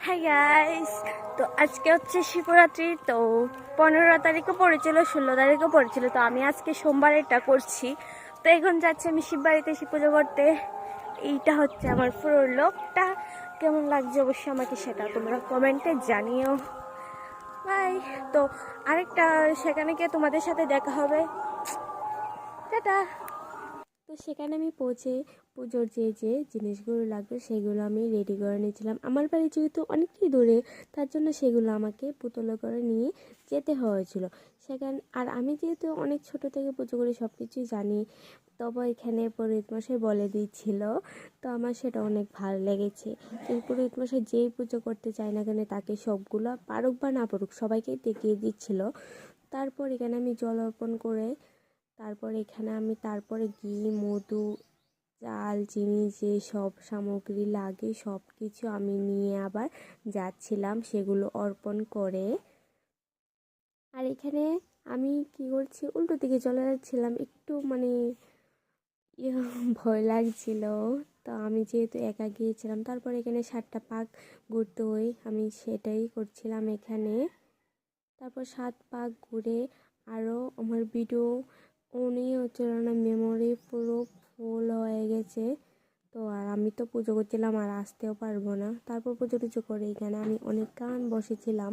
Hi guys, তো আজকে হচ্ছে শিবরাত্রি। তো 15 তারিখও পড়েছিল, 16 তারিখও পড়েছিল। তো আমি আজকে সোমবার এটা করছি। তো এখন যাচ্ছি আমি শিববাড়িতে শিব পুজো করতে। এইটা হচ্ছে আমার পুরো লোকটা। কেমন লাগছে অবশ্যই আমাকে সেটা তোমরা কমেন্টে জানিও। বাই। তো আরেকটা সেখানে গিয়ে তোমাদের সাথে দেখা হবে। টাটা। তো সেখানে আমি পৌঁছে পুজোর যে জিনিসগুলো লাগবে সেগুলো আমি রেডি করে নিয়েছিলাম। আমার বাড়ি যেহেতু অনেকটাই দূরে, তার জন্য সেগুলো আমাকে পুতলে করে নিয়ে যেতে হয়েছিল সেখানে। আর আমি যেহেতু অনেক ছোট থেকে পুজো করি, সব কিছুই জানি, তবে এখানে পুরোহিত মশাই বলে দিচ্ছিল। তো আমার সেটা অনেক ভালো লেগেছে। কিন্তু পুরোহিত মশাই যেই পুজো করতে চায় না কেন, তাকে সবগুলো পারুক বা না পারুক সবাইকে দেখিয়ে দিচ্ছিল। তারপর এখানে আমি জল অর্পণ করে তারপরে ঘি, মধু, চাল, চিনি, যে সব সামগ্রী লাগে সব কিছু আমি নিয়ে আবার যাচ্ছিলাম সেগুলো অর্পণ করে। আর এখানে আমি কি করছি, উল্টো দিকে চলে যাচ্ছিলাম, একটু মানে ভয় লাগছিল। তো আমি যেহেতু একা গিয়েছিলাম, তারপর এখানে 7টা পাক ঘুরতে হয়, আমি সেটাই করছিলাম এখানে। তারপর 7 পাক ঘুরে আরও আমার ভিডিও অনই হচ্ছিল না, মেমোরি পুরো ফুল হয়ে গেছে। তো আর আমি তো পুজো করছিলাম আর আসতেও পারবো না। তারপর পুজো টুজো করে এখানে আমি অনেকক্ষণ বসেছিলাম।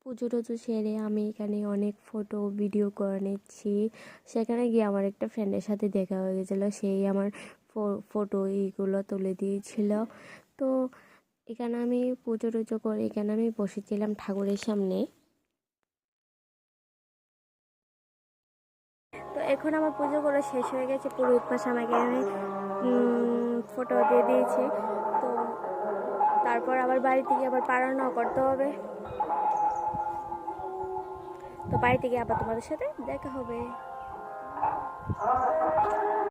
পুজো টুজো সেরে আমি এখানে অনেক ফটো ভিডিও করে নিচ্ছি। সেখানে গিয়ে আমার একটা ফ্রেন্ডের সাথে দেখা হয়ে গেছিলো, সেই আমার ফটো এইগুলো তুলে দিয়েছিল। তো এখানে আমি পুজো টুজো করে এখানে আমি বসেছিলাম ঠাকুরের সামনে। তো এখন আমার পুজো করে শেষ হয়ে গেছে, পুরোহিত মশাই আমাকে আমি ফটো দিয়ে দিয়েছে। তো তারপর আবার বাড়ি থেকে আবার পালনও করতে হবে। তো বাড়ি থেকে আবার তোমাদের সাথে দেখা হবে।